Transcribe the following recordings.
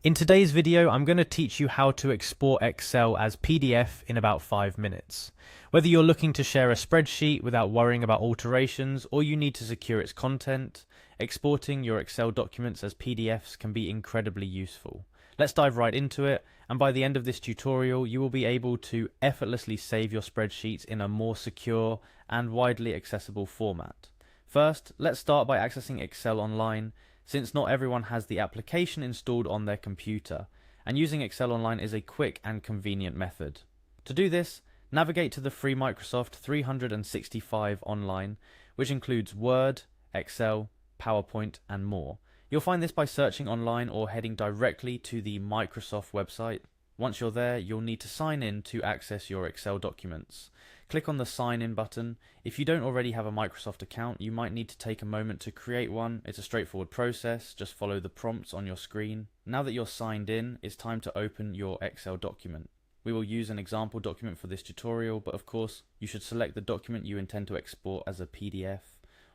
In today's video, I'm going to teach you how to export Excel as PDF in about 5 minutes. Whether you're looking to share a spreadsheet without worrying about alterations, or you need to secure its content, exporting your Excel documents as PDFs can be incredibly useful. Let's dive right into it, and by the end of this tutorial, you will be able to effortlessly save your spreadsheets in a more secure and widely accessible format. First, let's start by accessing Excel online, since not everyone has the application installed on their computer, and using Excel Online is a quick and convenient method. To do this, navigate to the free Microsoft 365 Online, which includes Word, Excel, PowerPoint, and more. You'll find this by searching online or heading directly to the Microsoft website. Once you're there, you'll need to sign in to access your Excel documents. Click on the Sign In button. If you don't already have a Microsoft account, you might need to take a moment to create one. It's a straightforward process, just follow the prompts on your screen. Now that you're signed in, it's time to open your Excel document. We will use an example document for this tutorial, but of course, you should select the document you intend to export as a PDF.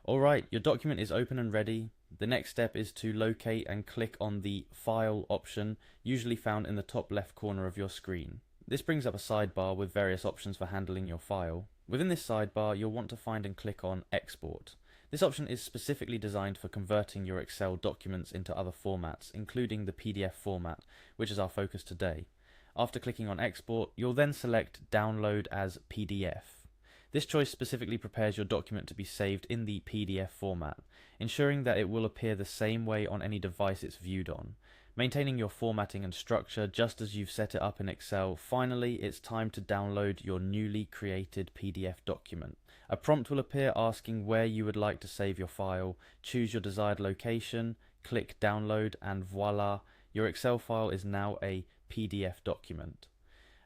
Alright, your document is open and ready. The next step is to locate and click on the File option, usually found in the top left corner of your screen. This brings up a sidebar with various options for handling your file. Within this sidebar, you'll want to find and click on Export. This option is specifically designed for converting your Excel documents into other formats, including the PDF format, which is our focus today. After clicking on Export, you'll then select Download as PDF. This choice specifically prepares your document to be saved in the PDF format, ensuring that it will appear the same way on any device it's viewed on, maintaining your formatting and structure just as you've set it up in Excel. Finally, it's time to download your newly created PDF document. A prompt will appear asking where you would like to save your file. Choose your desired location, click Download, and voila, your Excel file is now a PDF document.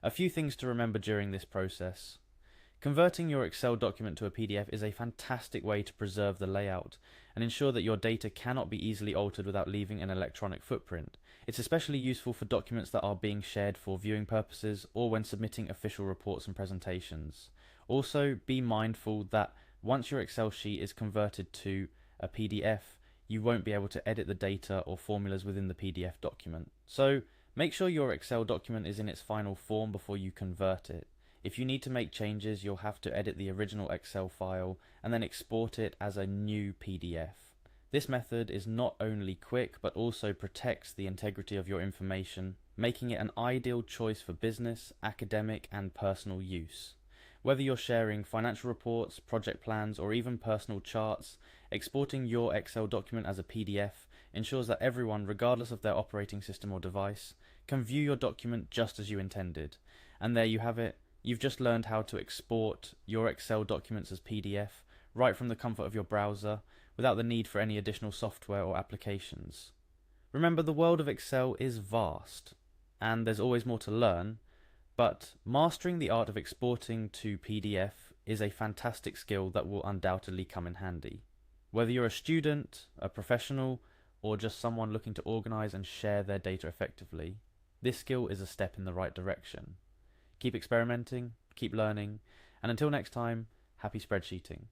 A few things to remember during this process. Converting your Excel document to a PDF is a fantastic way to preserve the layout and ensure that your data cannot be easily altered without leaving an electronic footprint. It's especially useful for documents that are being shared for viewing purposes or when submitting official reports and presentations. Also, be mindful that once your Excel sheet is converted to a PDF, you won't be able to edit the data or formulas within the PDF document. So, make sure your Excel document is in its final form before you convert it. If you need to make changes, you'll have to edit the original Excel file and then export it as a new PDF. This method is not only quick but also protects the integrity of your information, making it an ideal choice for business, academic, and personal use. Whether you're sharing financial reports, project plans, or even personal charts, exporting your Excel document as a PDF ensures that everyone, regardless of their operating system or device, can view your document just as you intended. And there you have it. You've just learned how to export your Excel documents as PDF right from the comfort of your browser without the need for any additional software or applications. Remember, the world of Excel is vast and there's always more to learn, but mastering the art of exporting to PDF is a fantastic skill that will undoubtedly come in handy. Whether you're a student, a professional, or just someone looking to organize and share their data effectively, this skill is a step in the right direction. Keep experimenting, keep learning, and until next time, happy spreadsheeting.